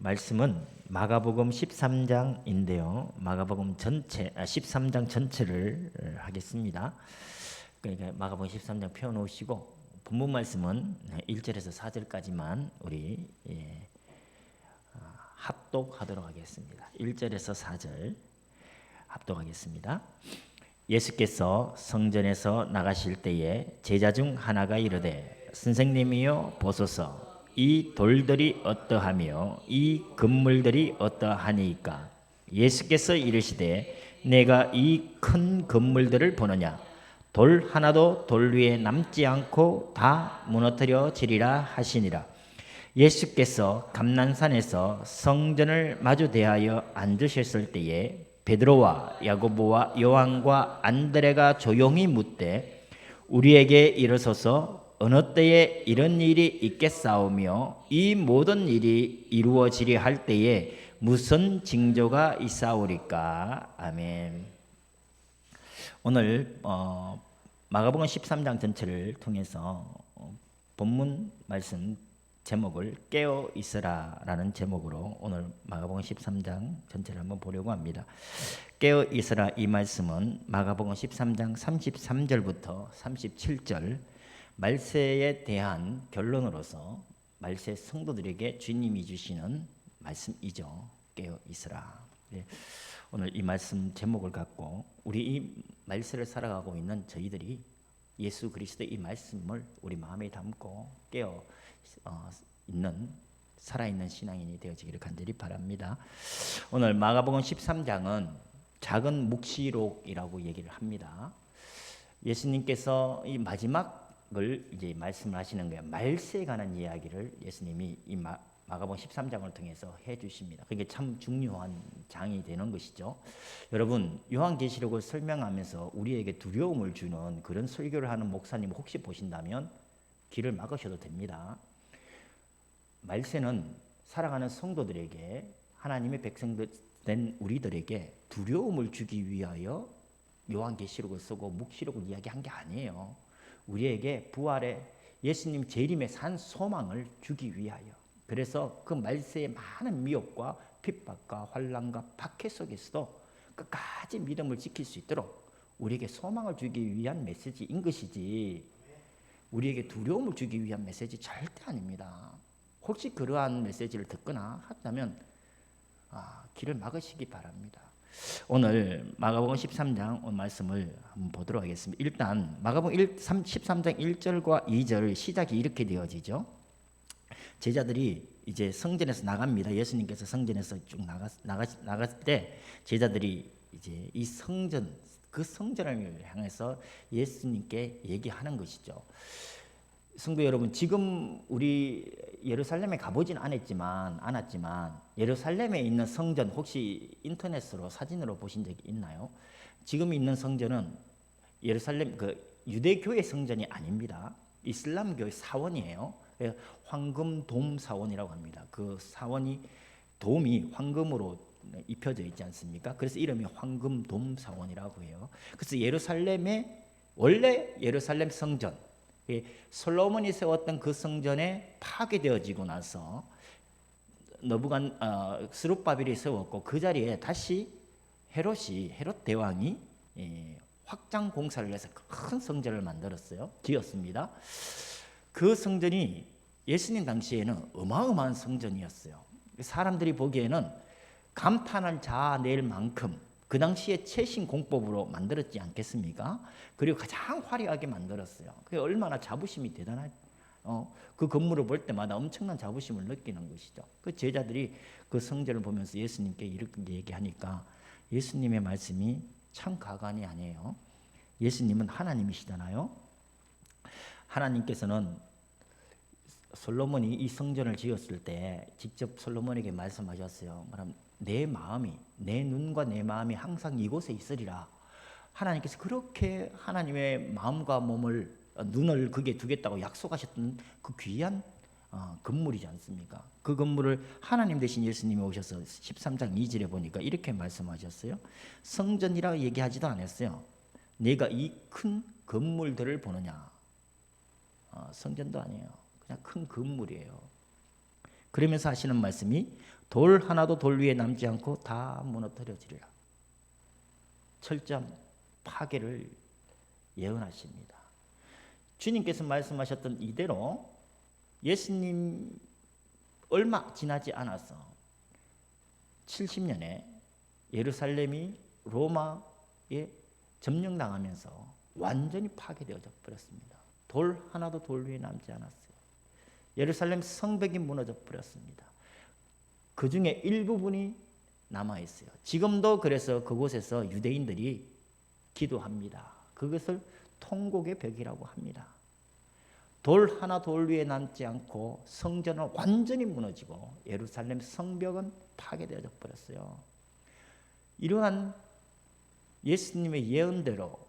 말씀은 마가복음 13장인데요. 마가복음 전체 13장 전체를 하겠습니다. 그러니까 마가복음 13장 펴 놓으시고 본문 말씀은 1절에서 4절까지만 우리 합독하도록 하겠습니다. 1절에서 4절 합독하겠습니다. 예수께서 성전에서 나가실 때에 제자 중 하나가 이르되 선생님이여 보소서 이 돌들이 어떠하며 이 건물들이 어떠하니까. 예수께서 이르시되 내가 이 큰 건물들을 보느냐. 돌 하나도 돌 위에 남지 않고 다 무너뜨려지리라 하시니라. 예수께서 감난산에서 성전을 마주 대하여 앉으셨을 때에 베드로와 야고보와 요한과 안드레가 조용히 묻되 우리에게 이르소서 어느 때에 이런 일이 있겠사오며 이 모든 일이 이루어지리 할 때에 무슨 징조가 있사오리까. 아멘. 오늘 마가복음 13장 전체를 통해서 본문 말씀 제목을 깨어 있으라라는 제목으로 오늘 마가복음 13장 전체를 한번 보려고 합니다. 깨어 있으라 이 말씀은 마가복음 13장 33절부터 37절 말세에 대한 결론으로서 말세 성도들에게 주님이 주시는 말씀이죠. 깨어 있으라. 네. 오늘 이 말씀 제목을 갖고 우리 이 말세를 살아가고 있는 저희들이 예수 그리스도의 이 말씀을 우리 마음에 담고 깨어 있는 살아있는 신앙인이 되어지기를 간절히 바랍니다. 오늘 마가복음 13장은 작은 묵시록이라고 얘기를 합니다. 예수님께서 이 마지막을 이제 말씀을 하시는 거예요. 말세에 관한 이야기를 예수님이 이 마가복음 13장을 통해서 해주십니다. 그게 참 중요한 장이 되는 것이죠. 여러분 요한계시록을 설명하면서 우리에게 두려움을 주는 그런 설교를 하는 목사님 혹시 보신다면 귀를 막으셔도 됩니다. 말세는 살아가는 성도들에게 하나님의 백성들 된 우리들에게 두려움을 주기 위하여 요한계시록을 쓰고 묵시록을 이야기한 게 아니에요. 우리에게 부활의 예수님 재림의 산 소망을 주기 위하여. 그래서 그 말세의 많은 미혹과 핍박과 환난과 박해 속에서도 끝까지 믿음을 지킬 수 있도록 우리에게 소망을 주기 위한 메시지인 것이지 우리에게 두려움을 주기 위한 메시지 절대 아닙니다. 혹시 그러한 메시지를 듣거나 한다면 길을 막으시기 바랍니다. 오늘 마가복음 13장 오늘 말씀을 한번 보도록 하겠습니다. 일단 마가복음 13장 1절과 2절 시작이 이렇게 되어지죠. 제자들이 이제 성전에서 나갑니다. 예수님께서 성전에서 쭉 나갔을 때 제자들이 이제 이 성전 그 성전을 향해서 예수님께 얘기하는 것이죠. 성도 여러분, 지금 우리 예루살렘에 가보진 않았지만 예루살렘에 있는 성전 혹시 인터넷으로 사진으로 보신 적이 있나요? 지금 있는 성전은 예루살렘 그 유대교의 성전이 아닙니다. 이슬람교의 사원이에요. 황금 돔 사원이라고 합니다. 그 사원이 돔이 황금으로 입혀져 있지 않습니까? 그래서 이름이 황금 돔 사원이라고 해요. 그래서 예루살렘의 원래 예루살렘 성전 솔로몬이 세웠던 그 성전에 파괴되어지고 나서 스룹바벨이 세웠고 그 자리에 다시 헤롯 대왕이 확장 공사를 해서 큰 성전을 만들었어요. 지었습니다. 그 성전이 예수님 당시에는 어마어마한 성전이었어요. 사람들이 보기에는 감탄을 자아낼 만큼 그 당시에 최신 공법으로 만들었지 않겠습니까? 그리고 가장 화려하게 만들었어요. 그게 얼마나 자부심이 그 건물을 볼 때마다 엄청난 자부심을 느끼는 것이죠. 그 제자들이 그 성전을 보면서 예수님께 이렇게 얘기하니까 예수님의 말씀이 참 가관이 아니에요. 예수님은 하나님이시잖아요. 하나님께서는 솔로몬이 이 성전을 지었을 때 직접 솔로몬에게 말씀하셨어요. 내 마음이 내 눈과 내 마음이 항상 이곳에 있으리라. 하나님께서 그렇게 하나님의 마음과 몸을 눈을 거기에 두겠다고 약속하셨던 그 귀한 건물이지 않습니까? 그 건물을 하나님 대신 예수님이 오셔서 13장 2절에 보니까 이렇게 말씀하셨어요. 성전이라 얘기하지도 않았어요. 내가 이 큰 건물들을 보느냐. 성전도 아니에요. 그냥 큰 건물이에요. 그러면서 하시는 말씀이 돌 하나도 돌 위에 남지 않고 다 무너뜨려지리라. 철저한 파괴를 예언하십니다. 주님께서 말씀하셨던 이대로 예수님 얼마 지나지 않아서 70년에 예루살렘이 로마에 점령당하면서 완전히 파괴되어져 버렸습니다. 돌 하나도 돌 위에 남지 않았어요. 예루살렘 성벽이 무너져 버렸습니다. 그 중에 일부분이 남아있어요. 지금도 그래서 그곳에서 유대인들이 기도합니다. 그것을 통곡의 벽이라고 합니다. 돌 하나 돌 위에 남지 않고 성전은 완전히 무너지고 예루살렘 성벽은 파괴되어져 버렸어요. 이러한 예수님의 예언대로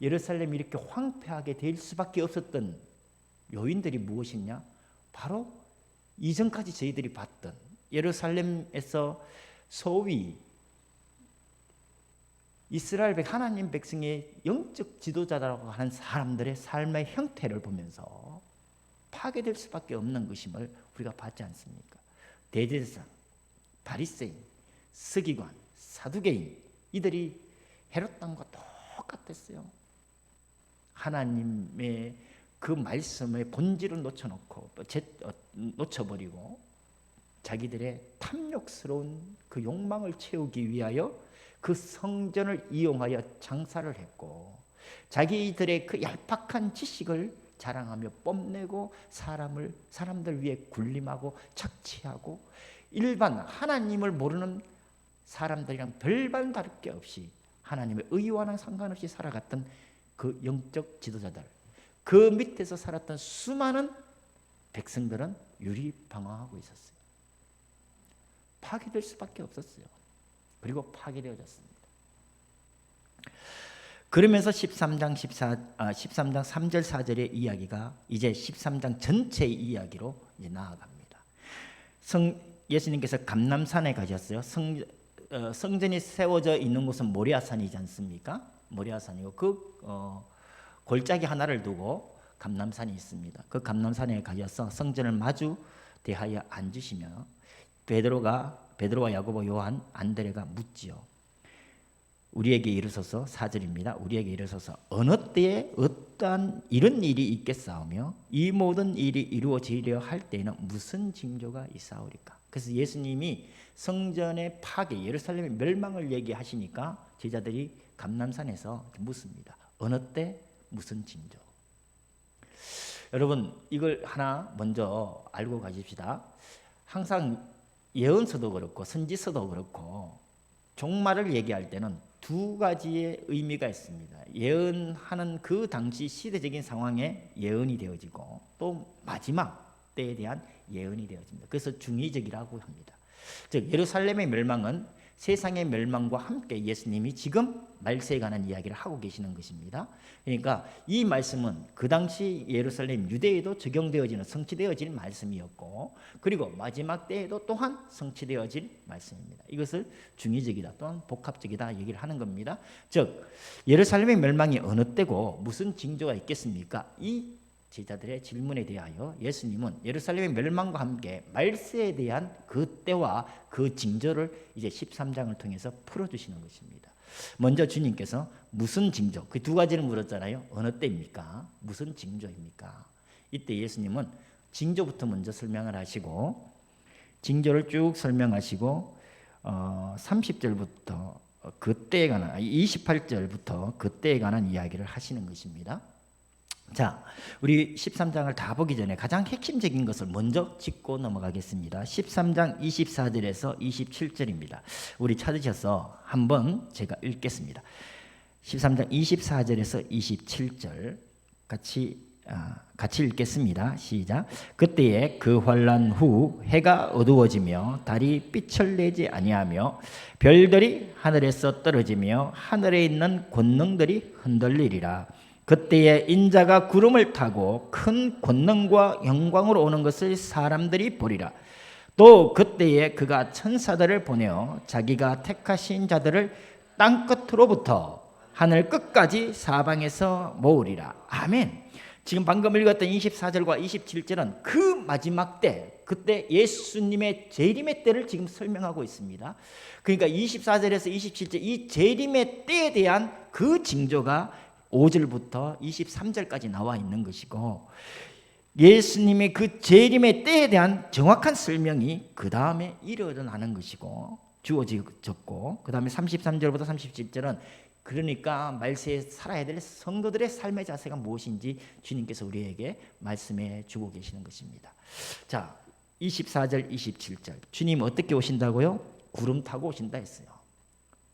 예루살렘이 이렇게 황폐하게 될 수밖에 없었던 요인들이 무엇이냐? 바로 이전까지 저희들이 봤던 예루살렘에서 소위 이스라엘 하나님 백성의 영적 지도자라고 하는 사람들의 삶의 형태를 보면서 파괴될 수밖에 없는 것임을 우리가 봤지 않습니까? 대제사장, 바리새인, 서기관, 사두개인 이들이 헤롯 왕과 똑같았어요. 하나님의 그 말씀의 본질을 놓쳐버리고 자기들의 탐욕스러운 그 욕망을 채우기 위하여 그 성전을 이용하여 장사를 했고 자기들의 그 얄팍한 지식을 자랑하며 뽐내고 사람들 위해 군림하고 착취하고 일반 하나님을 모르는 사람들이랑 별반 다를 게 없이 하나님의 의와는 상관없이 살아갔던 그 영적 지도자들, 그 밑에서 살았던 수많은 백성들은 유리방황하고 있었어요. 파괴될 수밖에 없었어요. 그리고 파괴되어졌습니다. 그러면서 13장 3절 4절의 이야기가 이제 13장 전체의 이야기로 이제 나아갑니다. 예수님께서 감람산에 가셨어요. 성전이 세워져 있는 곳은 모리아산이지 않습니까? 모리아산이고 그 골짜기 하나를 두고 감람산이 있습니다. 그 감람산에 가셔서 성전을 마주 대하여 앉으시며 베드로와 야고보, 요한, 안드레가 묻지요. 우리에게 이르소서 4절입니다. 우리에게 이르소서 어느 때에 어떠한 이런 일이 있겠사오며 이 모든 일이 이루어지려 할 때에는 무슨 징조가 있사오리까? 그래서 예수님이 성전의 파괴, 예루살렘의 멸망을 얘기하시니까 제자들이 감람산에서 묻습니다. 어느 때 무슨 징조? 여러분 이걸 하나 먼저 알고 가십시다. 항상 예언서도 그렇고 선지서도 그렇고 종말을 얘기할 때는 두 가지의 의미가 있습니다. 예언하는 그 당시 시대적인 상황에 예언이 되어지고 또 마지막 때에 대한 예언이 되어집니다. 그래서 중의적이라고 합니다. 즉 예루살렘의 멸망은 세상의 멸망과 함께 예수님이 지금 말세에 관한 이야기를 하고 계시는 것입니다. 그러니까 이 말씀은 그 당시 예루살렘 유대에도 적용되어지는 성취되어질 말씀이었고 그리고 마지막 때에도 또한 성취되어질 말씀입니다. 이것을 중의적이다 또는 복합적이다 얘기를 하는 겁니다. 즉 예루살렘의 멸망이 어느 때고 무슨 징조가 있겠습니까? 이 제자들의 질문에 대하여 예수님은 예루살렘의 멸망과 함께 말세에 대한 그 때와 그 징조를 이제 13장을 통해서 풀어주시는 것입니다. 먼저 주님께서 무슨 징조, 그 두 가지를 물었잖아요. 어느 때입니까? 무슨 징조입니까? 이때 예수님은 징조부터 먼저 설명을 하시고 징조를 쭉 설명하시고 30절부터 그때에 관한 28절부터 그때에 관한 이야기를 하시는 것입니다. 자, 우리 13장을 다 보기 전에 가장 핵심적인 것을 먼저 짚고 넘어가겠습니다. 13장 24절에서 27절입니다. 우리 찾으셔서 한번 제가 읽겠습니다. 13장 24절에서 27절 같이 읽겠습니다. 시작. 그때에 그 환난 후 해가 어두워지며 달이 빛을 내지 아니하며 별들이 하늘에서 떨어지며 하늘에 있는 권능들이 흔들리리라. 그때에 인자가 구름을 타고 큰 권능과 영광으로 오는 것을 사람들이 보리라. 또 그때에 그가 천사들을 보내어 자기가 택하신 자들을 땅 끝으로부터 하늘 끝까지 사방에서 모으리라. 아멘. 지금 방금 읽었던 24절과 27절은 그 마지막 때, 그때 예수님의 재림의 때를 지금 설명하고 있습니다. 그러니까 24절에서 27절 이 재림의 때에 대한 그 징조가 5절부터 23절까지 나와 있는 것이고, 예수님의 그 재림의 때에 대한 정확한 설명이 그 다음에 일어나는 것이고 주어졌고, 그 다음에 33절부터 37절은 그러니까 말세에 살아야 될 성도들의 삶의 자세가 무엇인지 주님께서 우리에게 말씀해 주고 계시는 것입니다. 자, 24절 27절 주님 어떻게 오신다고요? 구름 타고 오신다 했어요.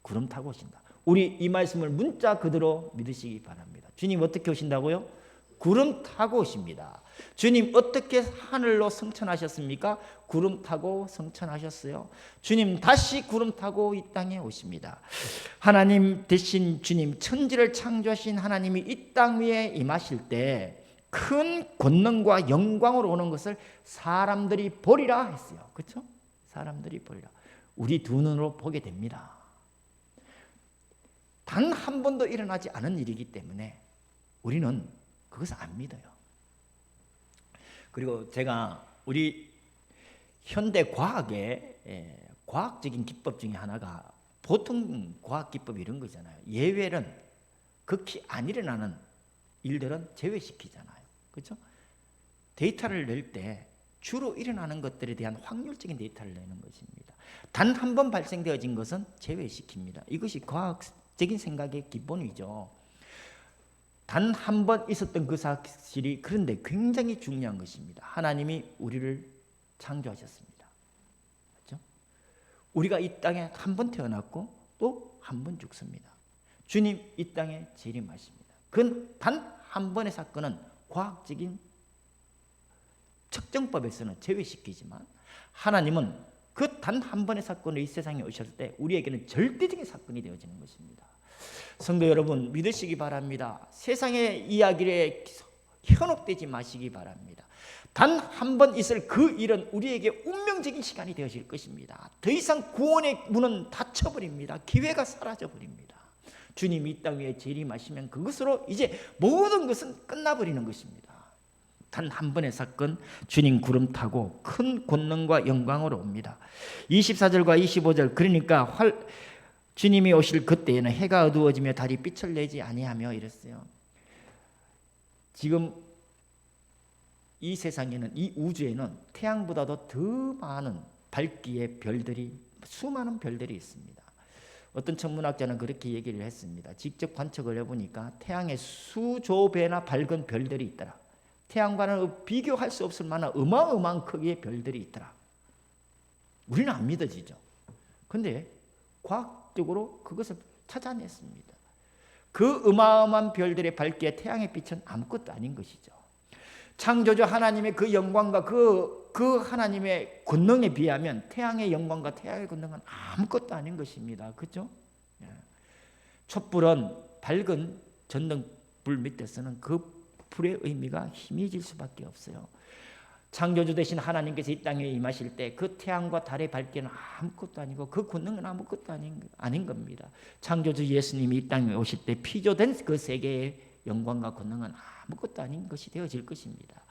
구름 타고 오신다. 우리 이 말씀을 문자 그대로 믿으시기 바랍니다. 주님 어떻게 오신다고요? 구름 타고 오십니다. 주님 어떻게 하늘로 승천하셨습니까? 구름 타고 승천하셨어요. 주님 다시 구름 타고 이 땅에 오십니다. 하나님 대신 주님, 천지를 창조하신 하나님이 이 땅 위에 임하실 때 큰 권능과 영광으로 오는 것을 사람들이 보리라 했어요. 그렇죠? 사람들이 보리라. 우리 두 눈으로 보게 됩니다. 단 한 번도 일어나지 않은 일이기 때문에 우리는 그것을 안 믿어요. 그리고 제가 우리 현대 과학의 과학적인 기법 중에 하나가, 보통 과학 기법 이런 거잖아요. 예외는 극히 안 일어나는 일들은 제외시키잖아요. 그렇죠? 데이터를 낼 때 주로 일어나는 것들에 대한 확률적인 데이터를 내는 것입니다. 단 한 번 발생되어진 것은 제외시킵니다. 이것이 과학적인 생각의 기본이죠. 단 한 번 있었던 그 사실이 그런데 굉장히 중요한 것입니다. 하나님이 우리를 창조하셨습니다. 그렇죠? 우리가 이 땅에 한 번 태어났고 또 한 번 죽습니다. 주님 이 땅에 재림하십니다. 그 단 한 번의 사건은 과학적인 측정법에서는 제외시키지만, 하나님은 그 단 한 번의 사건을 이 세상에 오셨을 때 우리에게는 절대적인 사건이 되어지는 것입니다. 성도 여러분 믿으시기 바랍니다. 세상의 이야기에 현혹되지 마시기 바랍니다. 단 한 번 있을 그 일은 우리에게 운명적인 시간이 되어질 것입니다. 더 이상 구원의 문은 닫혀버립니다. 기회가 사라져버립니다. 주님이 이 땅 위에 재림하시면 그것으로 이제 모든 것은 끝나버리는 것입니다. 단 한 번의 사건, 주님 구름 타고 큰 권능과 영광으로 옵니다. 24절과 25절 그러니까 주님이 오실 그때에는 해가 어두워지며 달이 빛을 내지 아니하며 이랬어요. 지금 이 세상에는, 이 우주에는 태양보다도 더 많은 밝기의 별들이, 수많은 별들이 있습니다. 어떤 천문학자는 그렇게 얘기를 했습니다. 직접 관측을 해보니까 태양의 수조 배나 밝은 별들이 있더라. 태양과는 비교할 수 없을 만한 어마어마한 크기의 별들이 있더라. 우리는 안 믿어지죠. 그런데 과학적으로 그것을 찾아냈습니다. 그 어마어마한 별들의 밝기에 태양의 빛은 아무것도 아닌 것이죠. 창조주 하나님의 그 영광과 그 하나님의 권능에 비하면 태양의 영광과 태양의 권능은 아무것도 아닌 것입니다. 그렇죠? 촛불은 밝은 전등불 밑에서는 그 불의 의미가 희미해질 수밖에 없어요. 창조주 되신 하나님께서 이 땅에 임하실 때 그 태양과 달의 밝기는 아무것도 아니고 그 권능은 아무것도 아닌 겁니다. 창조주 예수님이 이 땅에 오실 때 피조된 그 세계의 영광과 권능은 아무것도 아닌 것이 되어질 것입니다.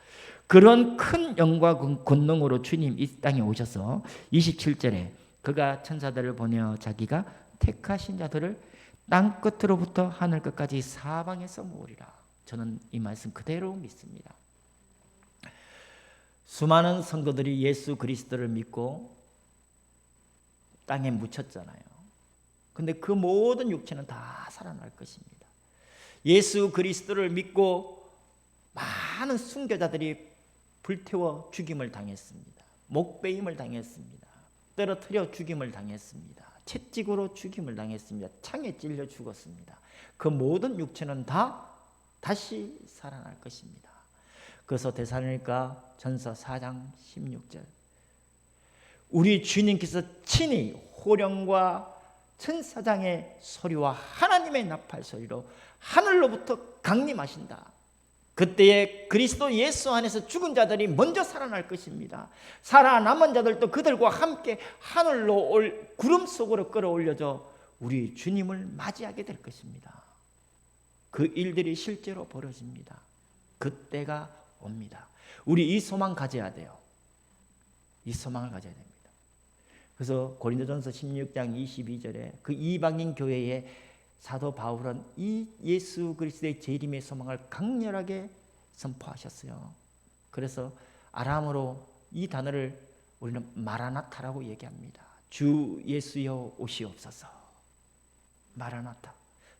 그런 큰 영광과 권능으로 주님 이 땅에 오셔서 27절에 그가 천사들을 보내어 자기가 택하신 자들을 땅 끝으로부터 하늘 끝까지 사방에서 모으리라. 저는 이 말씀 그대로 믿습니다. 수많은 성도들이 예수 그리스도를 믿고 땅에 묻혔잖아요. 근데 그 모든 육체는 다 살아날 것입니다. 예수 그리스도를 믿고 많은 순교자들이 불태워 죽임을 당했습니다. 목베임을 당했습니다. 떨어뜨려 죽임을 당했습니다. 채찍으로 죽임을 당했습니다. 창에 찔려 죽었습니다. 그 모든 육체는 다 다시 살아날 것입니다. 그래서 데살로니가 전서 4장 16절 우리 주님께서 친히 호령과 천사장의 소리와 하나님의 나팔 소리로 하늘로부터 강림하신다. 그때에 그리스도 예수 안에서 죽은 자들이 먼저 살아날 것입니다. 살아남은 자들도 그들과 함께 하늘로 올 구름 속으로 끌어올려져 우리 주님을 맞이하게 될 것입니다. 그 일들이 실제로 벌어집니다. 그때가 옵니다. 우리 이 소망 가져야 돼요. 이 소망을 가져야 됩니다. 그래서 고린도전서 16장 22절에 그 이방인 교회에 사도 바울은 이 예수 그리스도의 재림의 소망을 강렬하게 선포하셨어요. 그래서 아람어로 이 단어를 우리는 마라나타라고 얘기합니다. 주 예수여 오시옵소서. 마라나타.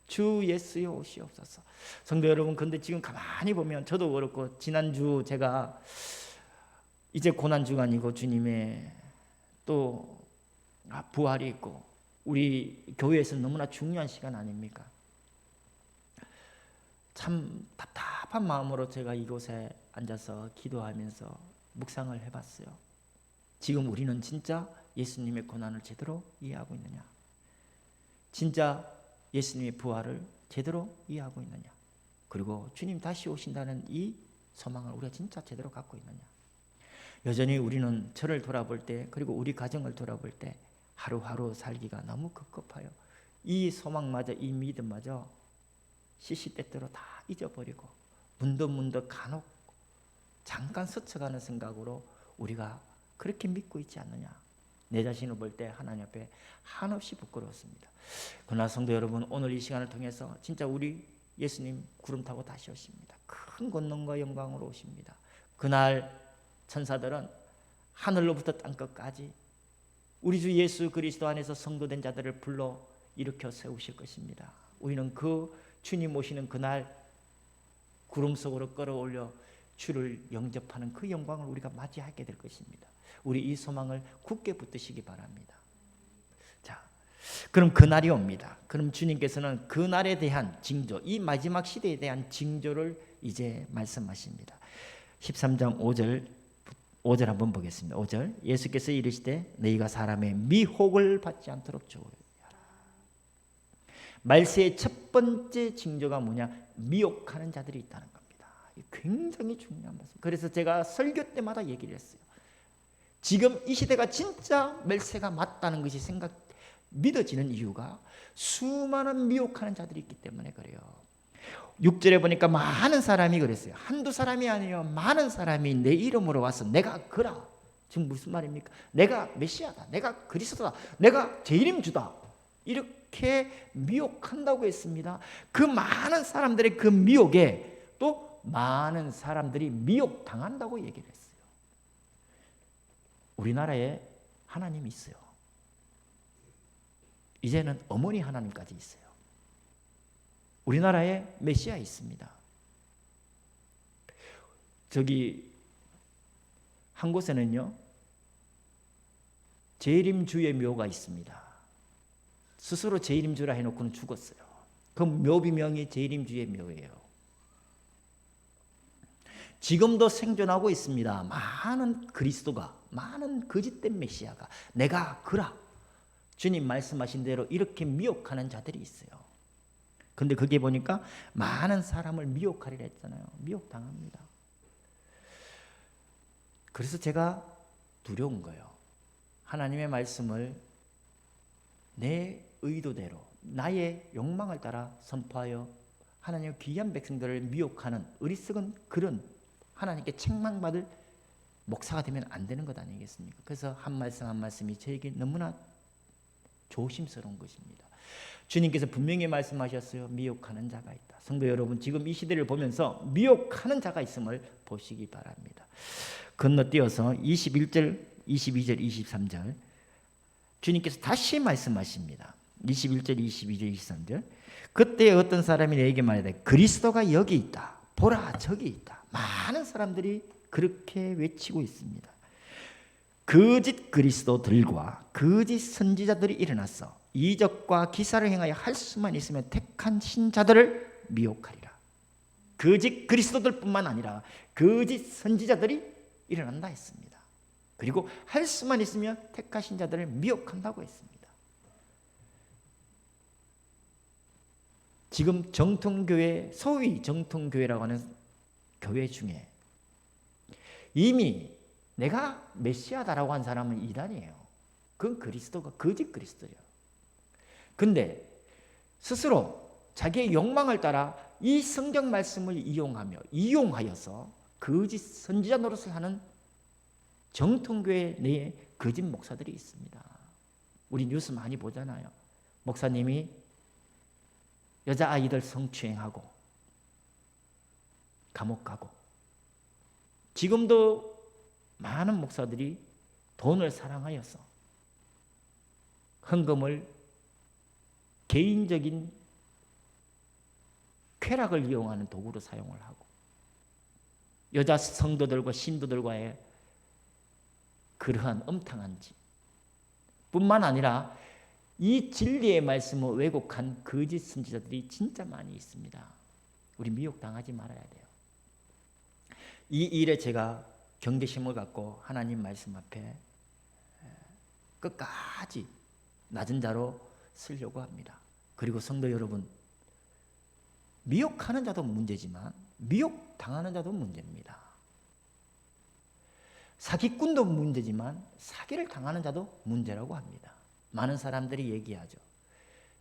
주 예수여 오시옵소서. 성도 여러분, 근데 지금 가만히 보면 저도 그렇고 지난주 제가 이제 고난주가 아니고 주님의 또 부활이 있고 우리 교회에서 너무나 중요한 시간 아닙니까? 참 답답한 마음으로 제가 이곳에 앉아서 기도하면서 묵상을 해봤어요. 지금 우리는 진짜 예수님의 고난을 제대로 이해하고 있느냐? 진짜 예수님의 부활을 제대로 이해하고 있느냐? 그리고 주님 다시 오신다는 이 소망을 우리가 진짜 제대로 갖고 있느냐? 여전히 우리는 저를 돌아볼 때 그리고 우리 가정을 돌아볼 때 하루하루 살기가 너무 급급해요. 이 소망마저 이 믿음마저 시시때때로 다 잊어버리고 문득문득 간혹 잠깐 스쳐가는 생각으로 우리가 그렇게 믿고 있지 않느냐. 내 자신을 볼 때 하나님 앞에 한없이 부끄러웠습니다. 그러나 성도 여러분, 오늘 이 시간을 통해서 진짜 우리 예수님 구름 타고 다시 오십니다. 큰 권능과 영광으로 오십니다. 그날 천사들은 하늘로부터 땅끝까지 우리 주 예수 그리스도 안에서 성도된 자들을 불러 일으켜 세우실 것입니다. 우리는 그 주님 오시는 그날 구름 속으로 끌어올려 주를 영접하는 그 영광을 우리가 맞이하게 될 것입니다. 우리 이 소망을 굳게 붙드시기 바랍니다. 자, 그럼 그날이 옵니다. 그럼 주님께서는 그날에 대한 징조, 이 마지막 시대에 대한 징조를 이제 말씀하십니다. 13장 5절 한번 보겠습니다. 5절 예수께서 이르시되 너희가 사람의 미혹을 받지 않도록 주의하라. 말세의 첫 번째 징조가 뭐냐? 미혹하는 자들이 있다는 겁니다. 굉장히 중요한 말씀. 그래서 제가 설교 때마다 얘기를 했어요. 지금 이 시대가 진짜 말세가 맞다는 것이 믿어지는 이유가 수많은 미혹하는 자들이 있기 때문에 그래요. 6절에 보니까 많은 사람이 그랬어요. 한두 사람이 아니에요. 많은 사람이 내 이름으로 와서 내가 그라. 지금 무슨 말입니까? 내가 메시아다. 내가 그리스도다. 내가 재림 주다. 이렇게 미혹한다고 했습니다. 그 많은 사람들의 그 미혹에 또 많은 사람들이 미혹당한다고 얘기를 했어요. 우리나라에 하나님이 있어요. 이제는 어머니 하나님까지 있어요. 우리나라에 메시아 있습니다. 저기 한 곳에는요 재림주의 묘가 있습니다. 스스로 재림주라 해놓고는 죽었어요. 그 묘비명이 재림주의 묘예요. 지금도 생존하고 있습니다. 많은 그리스도가, 많은 거짓된 메시아가 내가 그라 주님 말씀하신 대로 이렇게 미혹하는 자들이 있어요. 근데 그게 보니까 많은 사람을 미혹하리라 했잖아요. 미혹당합니다. 그래서 제가 두려운 거예요. 하나님의 말씀을 내 의도대로 나의 욕망을 따라 선포하여 하나님의 귀한 백성들을 미혹하는 어리석은 그런 하나님께 책망받을 목사가 되면 안 되는 것 아니겠습니까? 그래서 한 말씀 한 말씀이 저에게 너무나 조심스러운 것입니다. 주님께서 분명히 말씀하셨어요. 미혹하는 자가 있다. 성도 여러분, 지금 이 시대를 보면서 미혹하는 자가 있음을 보시기 바랍니다. 건너뛰어서 21절, 22절, 23절 주님께서 다시 말씀하십니다. 21절, 22절, 23절 그때 어떤 사람이 내게 말하되 그리스도가 여기 있다. 보라 저기 있다. 많은 사람들이 그렇게 외치고 있습니다. 거짓 그리스도들과 거짓 선지자들이 일어났어 이적과 기사를 행하여 할 수만 있으면 택한 신자들을 미혹하리라. 거짓 그리스도들뿐만 아니라 거짓 선지자들이 일어난다 했습니다. 그리고 할 수만 있으면 택하신 자들을 미혹한다고 했습니다. 지금 정통교회, 소위 정통교회라고 하는 교회 중에 이미 내가 메시아다라고 한 사람은 이단이에요. 그건 그리스도가 거짓 그리스도예요. 근데 스스로 자기의 욕망을 따라 이 성경 말씀을 이용하여서 거짓 선지자 노릇을 하는 정통교회 내에 거짓 목사들이 있습니다. 우리 뉴스 많이 보잖아요. 목사님이 여자아이들 성추행하고 감옥 가고, 지금도 많은 목사들이 돈을 사랑하여서 헌금을 개인적인 쾌락을 이용하는 도구로 사용을 하고, 여자 성도들과 신도들과의 그러한 엄탕한 짓 뿐만 아니라 이 진리의 말씀을 왜곡한 거짓 선지자들이 진짜 많이 있습니다. 우리 미혹당하지 말아야 돼요. 이 일에 제가 경계심을 갖고 하나님 말씀 앞에 끝까지 낮은 자로 쓰려고 합니다. 그리고 성도 여러분, 미혹하는 자도 문제지만 미혹당하는 자도 문제입니다. 사기꾼도 문제지만 사기를 당하는 자도 문제라고 합니다. 많은 사람들이 얘기하죠.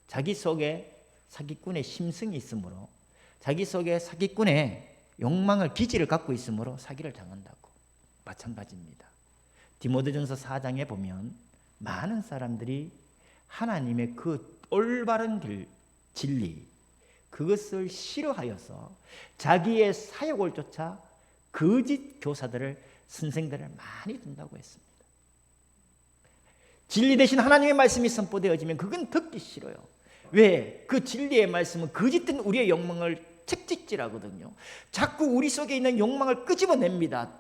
자기 속에 사기꾼의 심성이 있으므로, 자기 속에 사기꾼의 욕망을, 기질을 갖고 있으므로 사기를 당한다고. 마찬가지입니다. 디모데전서 4장에 보면 많은 사람들이 하나님의 그 올바른 길, 진리, 그것을 싫어하여서 자기의 사욕을 쫓아 거짓 교사들을, 선생들을 많이 둔다고 했습니다. 진리 대신 하나님의 말씀이 선포되어지면 그건 듣기 싫어요. 왜? 그 진리의 말씀은 거짓된 우리의 욕망을 책찍질하거든요. 자꾸 우리 속에 있는 욕망을 끄집어냅니다.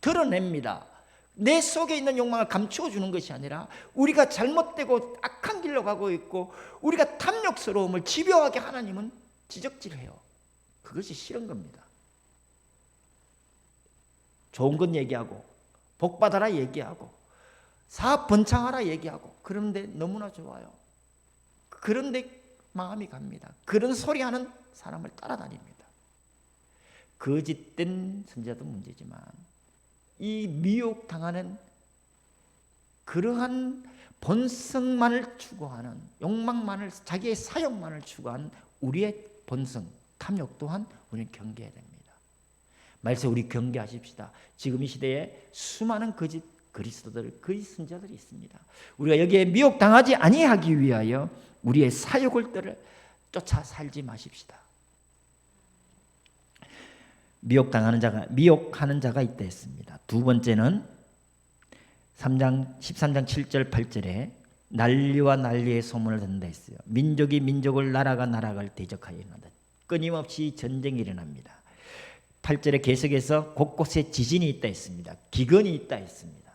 드러냅니다. 내 속에 있는 욕망을 감추어 주는 것이 아니라 우리가 잘못되고 악한 길로 가고 있고 우리가 탐욕스러움을 집요하게 하나님은 지적질해요. 그것이 싫은 겁니다. 좋은 것 얘기하고 복 받아라 얘기하고 사업 번창하라 얘기하고, 그런데 너무나 좋아요. 그런데 마음이 갑니다. 그런 소리하는 사람을 따라다닙니다. 거짓된 선지자도 문제지만 이 미혹당하는 그러한 본성만을 추구하는, 욕망만을, 자기의 사욕만을 추구하는 우리의 본성, 탐욕 또한 우리는 경계해야 됩니다. 말세 우리 경계하십시다. 지금 이 시대에 수많은 거짓 그리스도들, 거짓 선지자들이 있습니다. 우리가 여기에 미혹당하지 아니하기 위하여 우리의 사욕을 쫓아 살지 마십시다. 미혹하는 자가 있다 했습니다. 두 번째는 13장 7절 8절에 난리와 난리의 소문을 듣는다 했어요. 민족이 민족을, 나라가 나라를 대적하여 일어난다. 끊임없이 전쟁이 일어납니다. 8절에 계속해서 곳곳에 지진이 있다 했습니다. 기근이 있다 했습니다.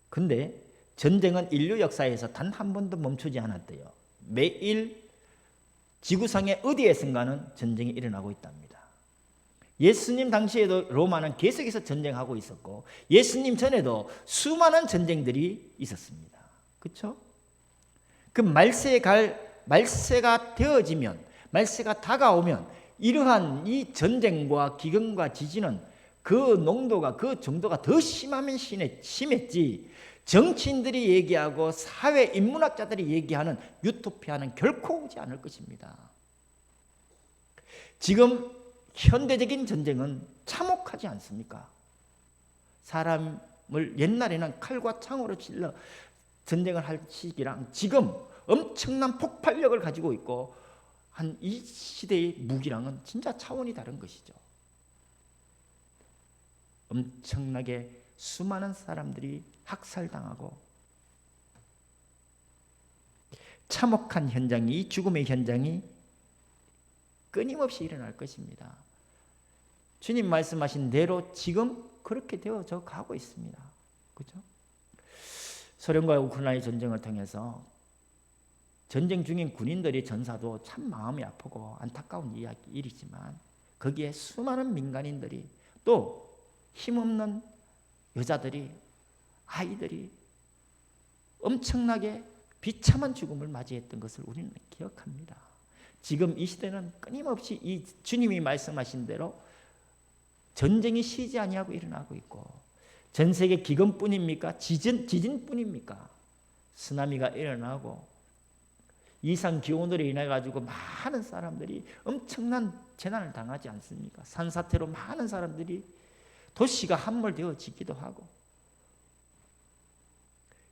근데 전쟁은 인류 역사에서 단 한 번도 멈추지 않았대요. 매일 지구상의 어디에선가는 전쟁이 일어나고 있답니다. 예수님 당시에도 로마는 계속해서 전쟁하고 있었고 예수님 전에도 수많은 전쟁들이 있었습니다. 그렇죠? 그 말세가 되어지면, 말세가 다가오면 이러한 이 전쟁과 기근과 지진은 그 농도가, 그 정도가 더 심하면 심했지, 정치인들이 얘기하고 사회 인문학자들이 얘기하는 유토피아는 결코 오지 않을 것입니다. 지금 현대적인 전쟁은 참혹하지 않습니까? 사람을 옛날에는 칼과 창으로 찔러 전쟁을 할 시기랑 지금 엄청난 폭발력을 가지고 있고 한 이 시대의 무기랑은 진짜 차원이 다른 것이죠. 엄청나게 수많은 사람들이 학살당하고 참혹한 현장이, 죽음의 현장이 끊임없이 일어날 것입니다. 주님 말씀하신 대로 지금 그렇게 되어져 가고 있습니다. 그렇죠? 소련과 우크라이나 전쟁을 통해서 전쟁 중인 군인들의 전사도 참 마음이 아프고 안타까운 일이지만 거기에 수많은 민간인들이, 또 힘없는 여자들이, 아이들이 엄청나게 비참한 죽음을 맞이했던 것을 우리는 기억합니다. 지금 이 시대는 끊임없이 이 주님이 말씀하신 대로 전쟁이 쉬지 아니하고 일어나고 있고, 전 세계 기근뿐입니까? 지진뿐입니까? 쓰나미가 일어나고 이상 기온으로 인해 가지고 많은 사람들이 엄청난 재난을 당하지 않습니까? 산사태로 많은 사람들이 도시가 함몰되어지기도 하고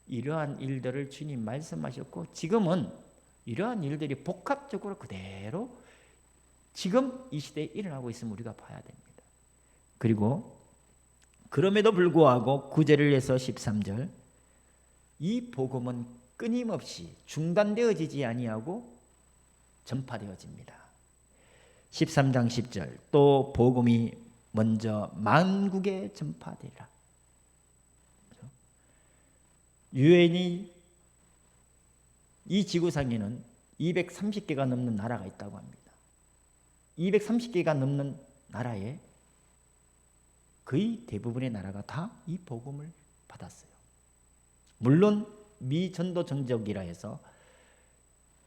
이러한 일들을 주님 말씀하셨고 지금은 이러한 일들이 복합적으로 그대로 지금 이 시대에 일어나고 있음을 우리가 봐야 됩니다. 그리고 그럼에도 불구하고 9절에서 13절 이 복음은 끊임없이 중단되어지지 아니하고 전파되어집니다. 13장 10절 또 복음이 먼저 만국에 전파되라. 유엔이 이 지구상에는 230개가 넘는 나라가 있다고 합니다. 230개가 넘는 나라에 거의 대부분의 나라가 다 이 복음을 받았어요. 물론 미전도 정적이라 해서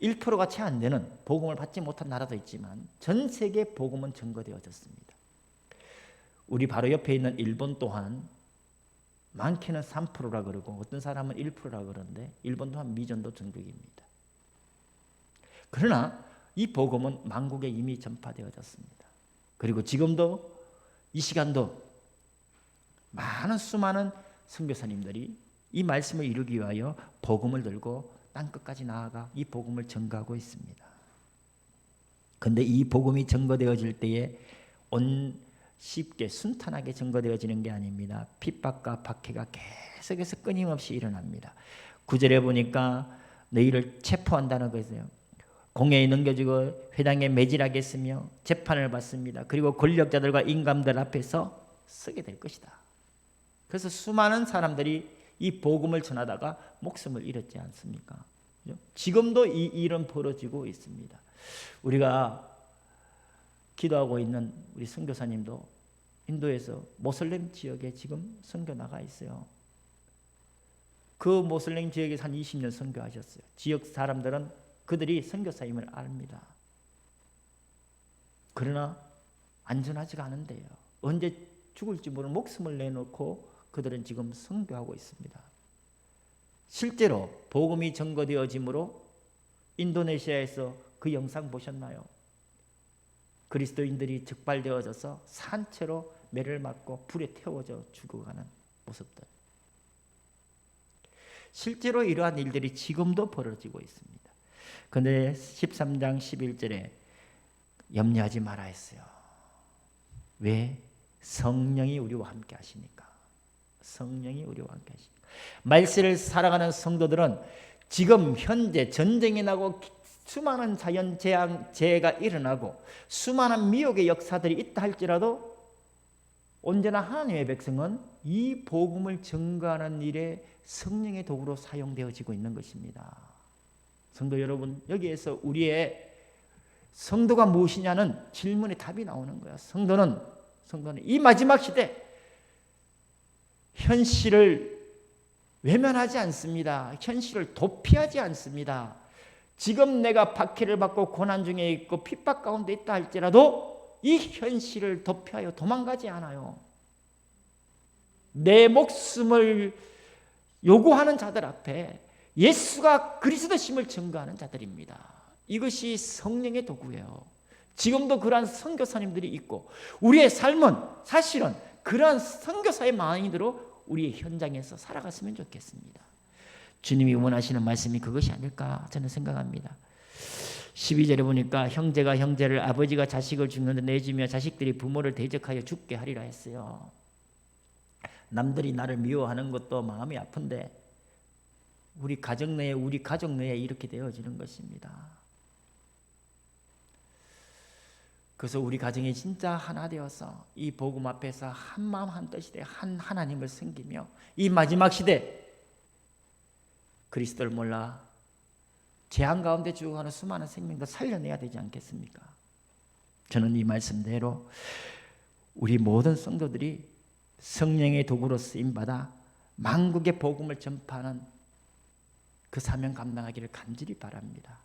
1%가 채 안 되는 복음을 받지 못한 나라도 있지만 전 세계 복음은 증거되어졌습니다. 우리 바로 옆에 있는 일본 또한 많게는 3%라 그러고 어떤 사람은 1%라 그러는데 일본 또한 미전도 정적입니다. 그러나 이 복음은 만국에 이미 전파되어졌습니다. 그리고 지금도 이 시간도 많은 수많은 선교사님들이 이 말씀을 이루기 위하여 복음을 들고 땅끝까지 나아가 이 복음을 전가하고 있습니다. 그런데 이 복음이 전거되어질 때에 쉽게 순탄하게 전거되어지는 게 아닙니다. 핍박과 박해가 계속해서 끊임없이 일어납니다. 9절에 보니까 너희를 체포한다는 거예요. 공회에 넘겨지고 회당에 매질하겠으며 재판을 받습니다. 그리고 권력자들과 임금들 앞에서 서게 될 것이다. 그래서 수많은 사람들이 이 복음을 전하다가 목숨을 잃었지 않습니까? 지금도 이 일은 벌어지고 있습니다. 우리가 기도하고 있는 우리 선교사님도 인도에서 모슬렘 지역에 지금 선교 나가 있어요. 그 모슬렘 지역에서 한 20년 선교하셨어요. 지역 사람들은 그들이 선교사임을 압니다. 그러나 안전하지가 않은데요. 언제 죽을지 모르는 목숨을 내놓고 그들은 지금 선교하고 있습니다. 실제로 복음이 전거되어짐으로 인도네시아에서 그 영상 보셨나요? 그리스도인들이 적발되어져서 산채로 매를 맞고 불에 태워져 죽어가는 모습들. 실제로 이러한 일들이 지금도 벌어지고 있습니다. 그런데 13장 11절에 염려하지 말아 했어요. 왜? 성령이 우리와 함께 하시니까. 성령이 우리와 함께 하시니까. 말세를 살아가는 성도들은 지금 현재 전쟁이 나고 수많은 자연 재해가 일어나고 수많은 미혹의 역사들이 있다 할지라도 언제나 하나님의 백성은 이 복음을 전가하는 일에 성령의 도구로 사용되어지고 있는 것입니다. 성도 여러분, 여기에서 우리의 성도가 무엇이냐는 질문에 답이 나오는 거야. 성도는 이 마지막 시대 현실을 외면하지 않습니다. 현실을 도피하지 않습니다. 지금 내가 박해를 받고 고난 중에 있고 핍박 가운데 있다 할지라도 이 현실을 도피하여 도망가지 않아요. 내 목숨을 요구하는 자들 앞에 예수가 그리스도심을 증거하는 자들입니다. 이것이 성령의 도구예요. 지금도 그러한 선교사님들이 있고 우리의 삶은 사실은 그러한 선교사의 마인드로 우리의 현장에서 살아갔으면 좋겠습니다. 주님이 원하시는 말씀이 그것이 아닐까 저는 생각합니다. 12절에 보니까 형제가 형제를 아버지가 자식을 죽는 데 내주며 자식들이 부모를 대적하여 죽게 하리라 했어요. 남들이 나를 미워하는 것도 마음이 아픈데 우리 가족 내에 이렇게 되어지는 것입니다. 그래서 우리 가정이 진짜 하나 되어서 이 복음 앞에서 한 마음 한 뜻이 돼 하나님을 섬기며 이 마지막 시대 그리스도를 몰라 재앙 가운데 죽어가는 수많은 생명들 살려내야 되지 않겠습니까? 저는 이 말씀대로 우리 모든 성도들이 성령의 도구로 쓰임받아 만국의 복음을 전파하는 그 사명 감당하기를 간절히 바랍니다.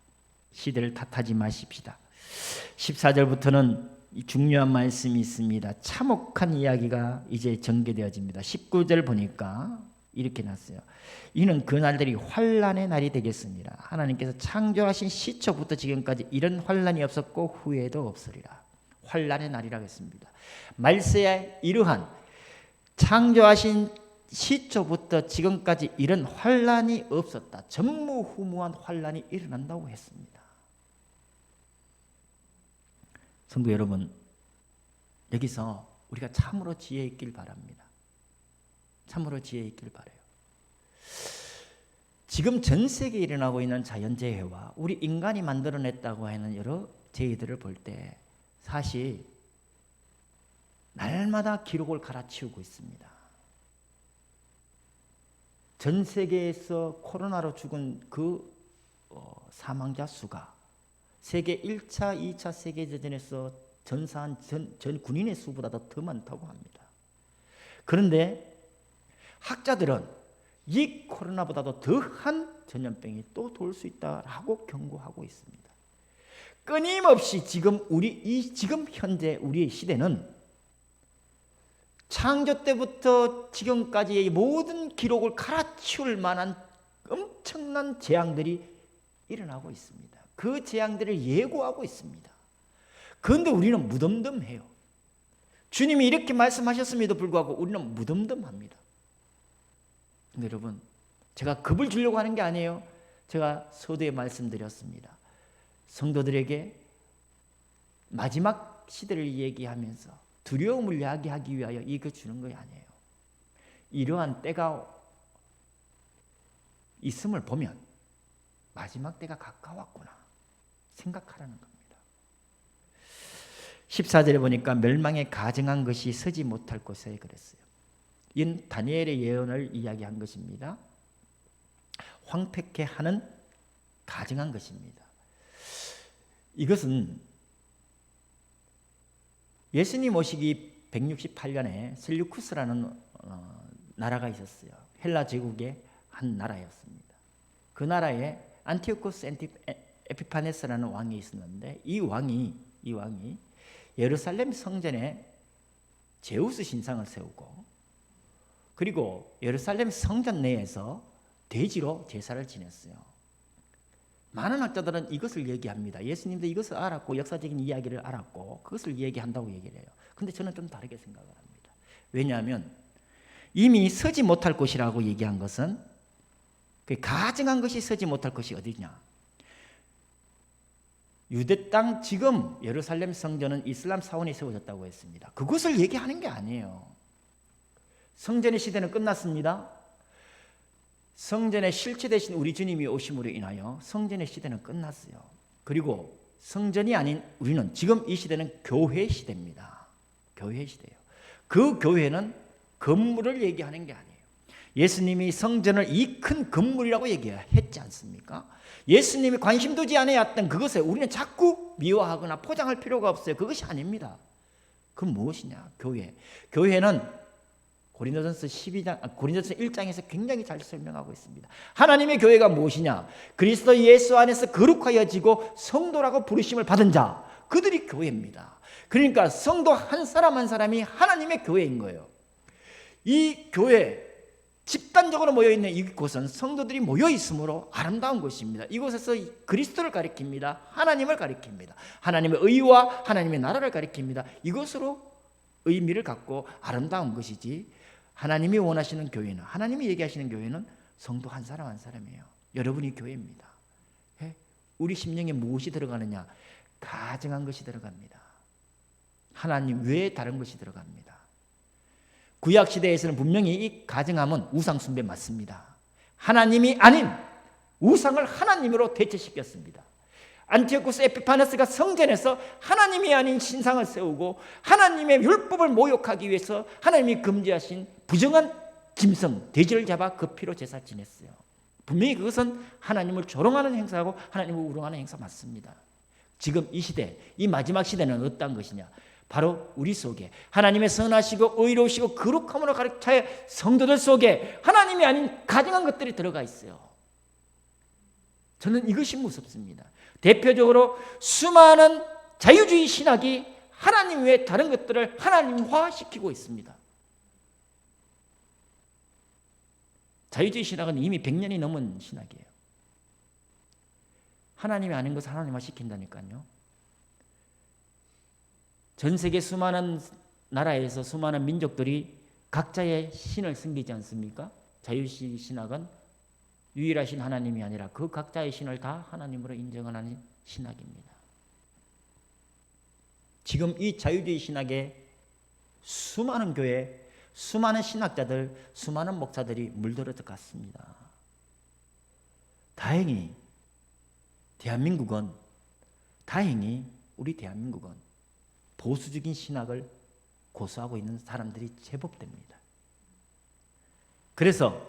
시대를 탓하지 마십시다. 14절부터는 중요한 말씀이 있습니다. 참혹한 이야기가 이제 전개되어집니다. 19절 보니까 이렇게 났어요. 이는 그날들이 환난의 날이 되겠습니다. 하나님께서 창조하신 시초부터 지금까지 이런 환난이 없었고 후에도 없으리라. 환난의 날이라고 했습니다. 말세에 이러한 창조하신 시초부터 지금까지 이런 환란이 없었다. 전무후무한 환란이 일어난다고 했습니다. 성도 여러분, 여기서 우리가 참으로 지혜 있길 바랍니다. 참으로 지혜 있길 바라요. 지금 전 세계에 일어나고 있는 자연재해와 우리 인간이 만들어냈다고 하는 여러 재해들을 볼 때 사실 날마다 기록을 갈아치우고 있습니다. 전 세계에서 코로나로 죽은 그 사망자 수가 세계 1차, 2차 세계대전에서 전사한 전 군인의 수보다도 더 많다고 합니다. 그런데 학자들은 이 코로나보다도 더한 전염병이 또 돌 수 있다라고 경고하고 있습니다. 끊임없이 지금 지금 현재 우리의 시대는 창조 때부터 지금까지의 모든 기록을 갈아치울 만한 엄청난 재앙들이 일어나고 있습니다. 그 재앙들을 예고하고 있습니다. 그런데 우리는 무덤덤해요. 주님이 이렇게 말씀하셨음에도 불구하고 우리는 무덤덤합니다. 근데 여러분, 제가 겁을 주려고 하는 게 아니에요. 제가 서두에 말씀드렸습니다. 성도들에게 마지막 시대를 얘기하면서 두려움을 야기하기 위하여 이거 주는 거 아니에요. 이러한 때가 있음을 보면 마지막 때가 가까웠구나 생각하라는 겁니다. 14절에 보니까 멸망에 가증한 것이 서지 못할 곳에 그랬어요. 이는 다니엘의 예언을 이야기한 것입니다. 황폐케 하는 가증한 것입니다. 이것은 예수님 오시기 168년에 셀류쿠스라는 나라가 있었어요. 헬라 제국의 한 나라였습니다. 그 나라에 안티오코스 에피파네스라는 왕이 있었는데 이 왕이 예루살렘 성전에 제우스 신상을 세우고 그리고 예루살렘 성전 내에서 돼지로 제사를 지냈어요. 많은 학자들은 이것을 얘기합니다. 예수님도 이것을 알았고 역사적인 이야기를 알았고 그것을 얘기한다고 얘기를 해요. 근데 저는 좀 다르게 생각을 합니다. 왜냐하면 이미 서지 못할 곳이라고 얘기한 것은 그 가증한 것이 서지 못할 것이 어디냐? 유대 땅 지금 예루살렘 성전은 이슬람 사원이 세워졌다고 했습니다. 그것을 얘기하는 게 아니에요. 성전의 시대는 끝났습니다. 성전의 실체 대신 우리 주님이 오심으로 인하여 성전의 시대는 끝났어요. 그리고 성전이 아닌 우리는 지금 이 시대는 교회 시대입니다. 교회 시대예요. 그 교회는 건물을 얘기하는 게 아니에요. 예수님이 성전을 이 큰 건물이라고 얘기했지 않습니까? 예수님이 관심 두지 않았던 그것에 우리는 자꾸 미워하거나 포장할 필요가 없어요. 그것이 아닙니다. 그건 무엇이냐? 교회. 교회는 고린도전서 1장에서 굉장히 잘 설명하고 있습니다. 하나님의 교회가 무엇이냐? 그리스도 예수 안에서 거룩하여지고 성도라고 부르심을 받은 자, 그들이 교회입니다. 그러니까 성도 한 사람 한 사람이 하나님의 교회인 거예요. 이 교회 집단적으로 모여있는 이곳은 성도들이 모여있으므로 아름다운 곳입니다. 이곳에서 그리스도를 가리킵니다. 하나님을 가리킵니다. 하나님의 의와 하나님의 나라를 가리킵니다. 이것으로 의미를 갖고 아름다운 것이지, 하나님이 원하시는 교회는, 하나님이 얘기하시는 교회는 성도 한 사람 한 사람이에요. 여러분이 교회입니다. 우리 심령에 무엇이 들어가느냐? 가증한 것이 들어갑니다. 하나님 외에 다른 것이 들어갑니다. 구약시대에서는 분명히 이 가증함은 우상숭배 맞습니다. 하나님이 아닌 우상을 하나님으로 대체시켰습니다. 안티오코스 에피파네스가 성전에서 하나님이 아닌 신상을 세우고 하나님의 율법을 모욕하기 위해서 하나님이 금지하신 부정한 짐승, 돼지를 잡아 그 피로 제사 지냈어요. 분명히 그것은 하나님을 조롱하는 행사하고 하나님을 우롱하는 행사 맞습니다. 지금 이 시대, 이 마지막 시대는 어떤 것이냐? 바로 우리 속에 하나님의 선하시고 의로우시고 거룩함으로 가르쳐야 성도들 속에 하나님이 아닌 가증한 것들이 들어가 있어요. 저는 이것이 무섭습니다. 대표적으로 수많은 자유주의 신학이 하나님 외에 다른 것들을 하나님화시키고 있습니다. 자유주의 신학은 이미 100년이 넘은 신학이에요. 하나님이 아닌 것을 하나님화시킨다니까요. 전 세계 수많은 나라에서 수많은 민족들이 각자의 신을 섬기지 않습니까? 자유주의 신학은 유일하신 하나님이 아니라 그 각자의 신을 다 하나님으로 인정하는 신학입니다. 지금 이 자유주의 신학에 수많은 교회, 수많은 신학자들, 수많은 목사들이 물들어져 갔습니다. 다행히 우리 대한민국은 보수적인 신학을 고수하고 있는 사람들이 제법 됩니다. 그래서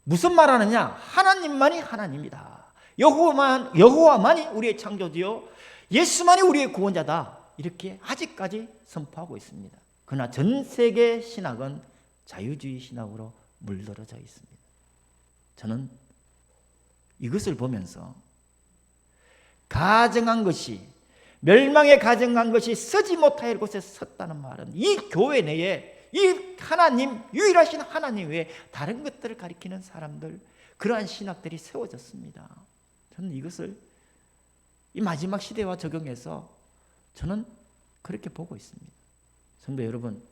무슨 말하느냐? 하나님만이 하나님이다. 여호와만이 우리의 창조주요, 예수만이 우리의 구원자다. 이렇게 아직까지 선포하고 있습니다. 그러나 전 세계 신학은 자유주의 신학으로 물들어져 있습니다. 저는 이것을 보면서 가정한 것이, 멸망에 가정한 것이 서지 못할 곳에 섰다는 말은 이 교회 내에 이 하나님, 유일하신 하나님 외에 다른 것들을 가리키는 사람들, 그러한 신학들이 세워졌습니다. 저는 이것을 이 마지막 시대와 적용해서 저는 그렇게 보고 있습니다. 성도 여러분,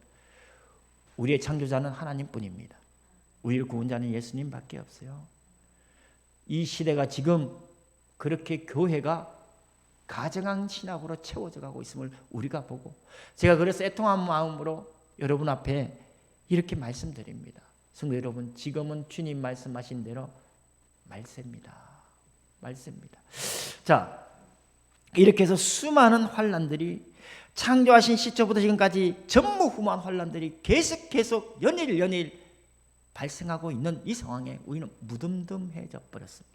우리의 창조자는 하나님뿐입니다. 우리의 구원자는 예수님밖에 없어요. 이 시대가 지금 그렇게 교회가 가정한 신학으로 채워져 가고 있음을 우리가 보고, 제가 그래서 애통한 마음으로 여러분 앞에 이렇게 말씀드립니다. 성도 여러분, 지금은 주님 말씀하신 대로 말세입니다. 자, 이렇게 해서 수많은 환난들이, 창조하신 시초부터 지금까지 전무후무한 환난들이 계속 연일 발생하고 있는 이 상황에 우리는 무덤덤해져 버렸습니다.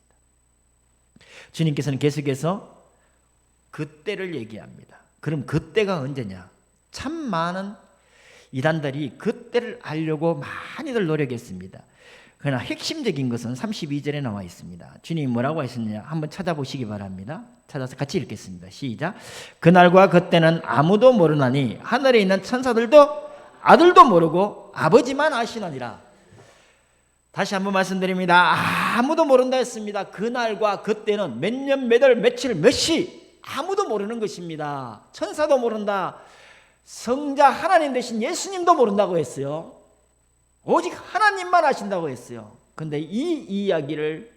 주님께서는 계속해서 그때를 얘기합니다. 그럼 그때가 언제냐? 참 많은 이단들이 그때를 알려고 많이들 노력했습니다. 그러나 핵심적인 것은 32절에 나와 있습니다. 주님이 뭐라고 하셨느냐? 한번 찾아보시기 바랍니다. 찾아서 같이 읽겠습니다. 시작. 그날과 그때는 아무도 모르나니 하늘에 있는 천사들도 아들도 모르고 아버지만 아시느니라. 다시 한번 말씀드립니다. 아무도 모른다 했습니다. 그날과 그때는 몇 년, 몇 월, 며칠, 몇 시, 아무도 모르는 것입니다. 천사도 모른다. 성자 하나님 되신 예수님도 모른다고 했어요. 오직 하나님만 아신다고 했어요. 그런데 이 이야기를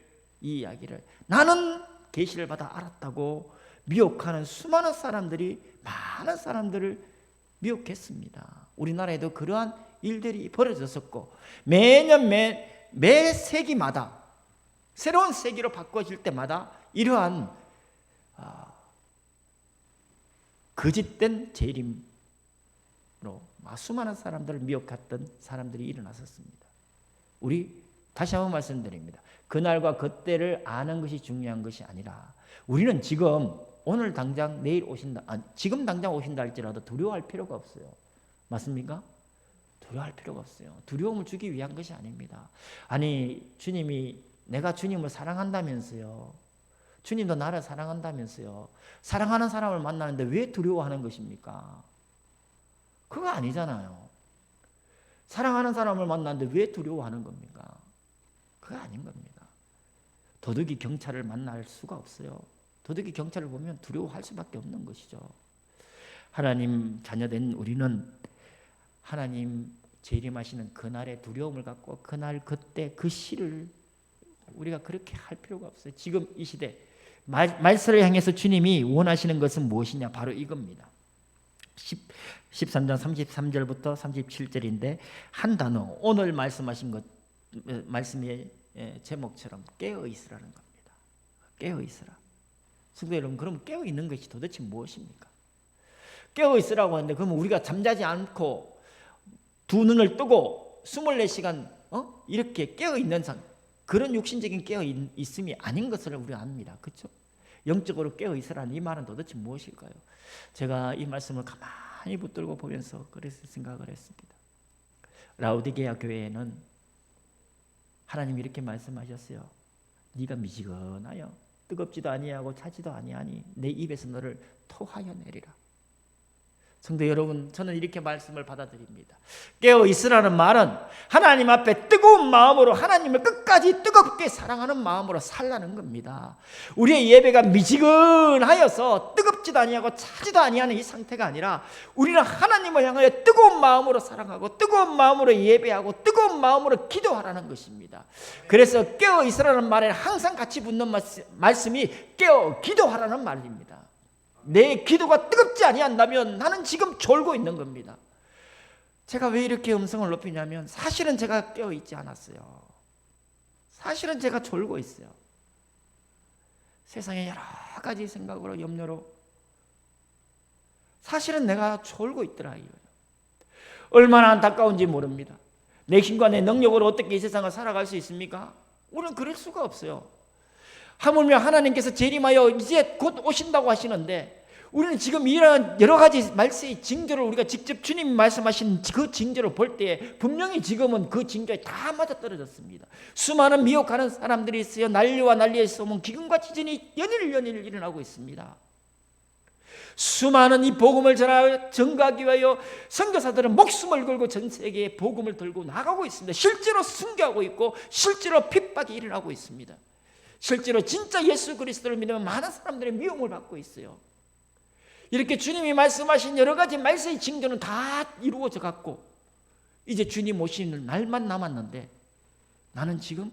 나는 계시를 받아 알았다고 미혹하는 수많은 사람들이, 많은 사람들을 미혹했습니다. 우리나라에도 그러한 일들이 벌어졌었고, 매년 매 세기마다 새로운 세기로 바꿔질 때마다 이러한 거짓된 재림으로 수많은 사람들을 미혹했던 사람들이 일어났었습니다. 우리 다시 한번 말씀드립니다. 그날과 그때를 아는 것이 중요한 것이 아니라, 우리는 지금 오늘 당장 내일 오신다, 지금 당장 오신다 할지라도 두려워할 필요가 없어요. 맞습니까? 두려워할 필요가 없어요. 두려움을 주기 위한 것이 아닙니다. 아니, 주님이, 내가 주님을 사랑한다면서요. 주님도 나를 사랑한다면서요. 사랑하는 사람을 만나는데 왜 두려워하는 것입니까? 그거 아니잖아요. 사랑하는 사람을 만나는데 왜 두려워하는 겁니까? 그거 아닌 겁니다. 도둑이 경찰을 만날 수가 없어요. 도둑이 경찰을 보면 두려워할 수밖에 없는 것이죠. 하나님 자녀된 우리는 하나님 재림하시는 그날의 두려움을 갖고, 그날 그때 그 시를 우리가 그렇게 할 필요가 없어요. 지금 이 시대 말세를 향해서 주님이 원하시는 것은 무엇이냐? 바로 이겁니다. 13장 33절부터 37절인데 한 단어, 오늘 말씀하신 것, 말씀의 제목처럼 깨어 있으라는 겁니다. 깨어 있으라. 성도 여러분, 그럼 깨어 있는 것이 도대체 무엇입니까? 깨어 있으라고 하는데, 그러면 우리가 잠자지 않고 두 눈을 뜨고 24시간 이렇게 깨어 있는 그런 육신적인 깨어 있음이 아닌 것을 우리가 압니다. 그렇죠? 영적으로 깨어 있으라는 이 말은 도대체 무엇일까요? 제가 이 말씀을 가만히 붙들고 보면서 그래서 생각을 했습니다. 라오디게아 교회에는 하나님이 이렇게 말씀하셨어요. 네가 미지근하여 뜨겁지도 아니하고 차지도 아니하니 내 입에서 너를 토하여 내리라. 성도 여러분, 저는 이렇게 말씀을 받아들입니다. 깨어 있으라는 말은 하나님 앞에 뜨거운 마음으로 하나님을 끝까지 뜨겁게 사랑하는 마음으로 살라는 겁니다. 우리의 예배가 미지근하여서 뜨겁지도 아니하고 차지도 아니하는 이 상태가 아니라 우리는 하나님을 향하여 뜨거운 마음으로 사랑하고 뜨거운 마음으로 예배하고 뜨거운 마음으로 기도하라는 것입니다. 그래서 깨어 있으라는 말에 항상 같이 붙는 말씀이 깨어 기도하라는 말입니다. 내 기도가 뜨겁지 아니한다면 나는 지금 졸고 있는 겁니다. 제가 왜 이렇게 음성을 높이냐면 사실은 제가 깨어 있지 않았어요. 사실은 제가 졸고 있어요. 세상에 여러 가지 생각으로 염려로 사실은 내가 졸고 있더라. 얼마나 안타까운지 모릅니다. 내 힘과 내 능력으로 어떻게 이 세상을 살아갈 수 있습니까? 우리는 그럴 수가 없어요. 하물며 하나님께서 재림하여 이제 곧 오신다고 하시는데 우리는 지금 이런 여러 가지 말세의 징조를 우리가 직접 주님이 말씀하신 그 징조를 볼 때 분명히 지금은 그 징조에 다 맞아떨어졌습니다. 수많은 미혹하는 사람들이 있어요. 난리와 난리의 소문, 기근과 지진이 연일 일어나고 있습니다. 수많은 이 복음을 전가하기 위하여 선교사들은 목숨을 걸고 전 세계에 복음을 들고 나가고 있습니다. 실제로 순교하고 있고 실제로 핍박이 일어나고 있습니다. 실제로 진짜 예수 그리스도를 믿으면 많은 사람들이 미움을 받고 있어요. 이렇게 주님이 말씀하신 여러 가지 말세의 징조는 다 이루어져 갔고 이제 주님 오시는 날만 남았는데 나는 지금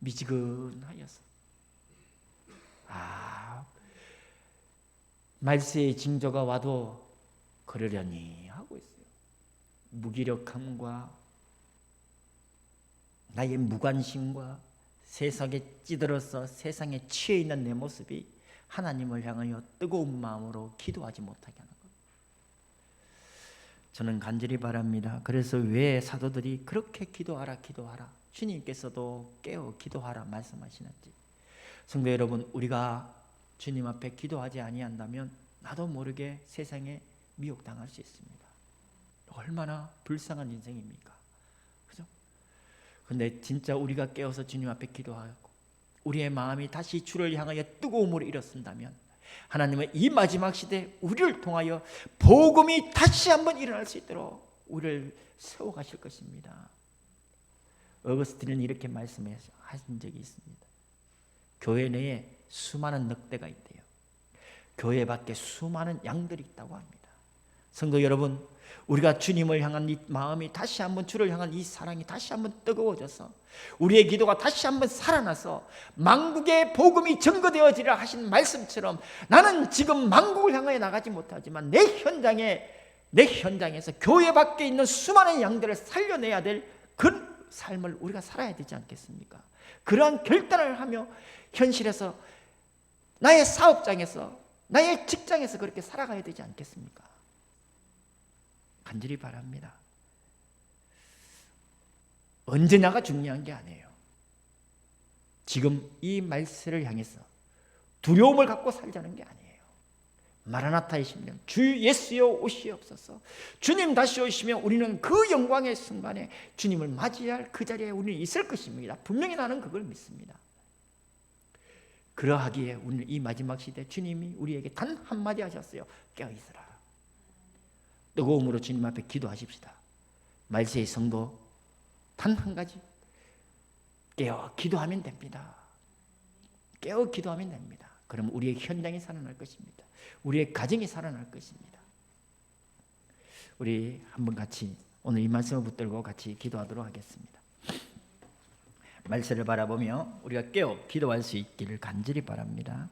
미지근하여서 말세의 징조가 와도 그러려니 하고 있어요. 무기력함과 나의 무관심과 세상에 찌들어서 세상에 취해 있는 내 모습이 하나님을 향하여 뜨거운 마음으로 기도하지 못하게 하는 것. 저는 간절히 바랍니다. 그래서 왜 사도들이 그렇게 기도하라 주님께서도 깨어 기도하라 말씀하시는지. 성도 여러분, 우리가 주님 앞에 기도하지 아니한다면 나도 모르게 세상에 미혹당할 수 있습니다. 얼마나 불쌍한 인생입니까? 그죠? 근데 진짜 우리가 깨어서 주님 앞에 기도하고 우리의 마음이 다시 주를 향하여 뜨거움으로 일어선다면 하나님은 이 마지막 시대에 우리를 통하여 복음이 다시 한번 일어날 수 있도록 우리를 세워가실 것입니다. 어거스틴은 이렇게 말씀하신 적이 있습니다. 교회 내에 수많은 늑대가 있대요. 교회 밖에 수많은 양들이 있다고 합니다. 성도 여러분, 우리가 주님을 향한 이 마음이 다시 한번 주를 향한 이 사랑이 다시 한번 뜨거워져서 우리의 기도가 다시 한번 살아나서 만국의 복음이 증거되어지라 하신 말씀처럼 나는 지금 만국을 향하여 나가지 못하지만 내 현장에서 교회 밖에 있는 수많은 양들을 살려내야 될 그런 삶을 우리가 살아야 되지 않겠습니까? 그러한 결단을 하며 현실에서 나의 사업장에서 나의 직장에서 그렇게 살아가야 되지 않겠습니까? 간절히 바랍니다. 언제냐가 중요한 게 아니에요. 지금 이 말세를 향해서 두려움을 갖고 살자는 게 아니에요. 마라나타의 심령, 주 예수여 오시옵소서. 주님 다시 오시면 우리는 그 영광의 순간에 주님을 맞이할 그 자리에 우리는 있을 것입니다. 분명히 나는 그걸 믿습니다. 그러하기에 우리는 이 마지막 시대 주님이 우리에게 단 한마디 하셨어요. 깨어있으라. 뜨거움으로 주님 앞에 기도하십시다. 말세의 성도 단 한 가지 깨어 기도하면 됩니다. 깨어 기도하면 됩니다. 그럼 우리의 현장이 살아날 것입니다. 우리의 가정이 살아날 것입니다. 우리 한번 같이 오늘 이 말씀을 붙들고 같이 기도하도록 하겠습니다. 말세를 바라보며 우리가 깨어 기도할 수 있기를 간절히 바랍니다.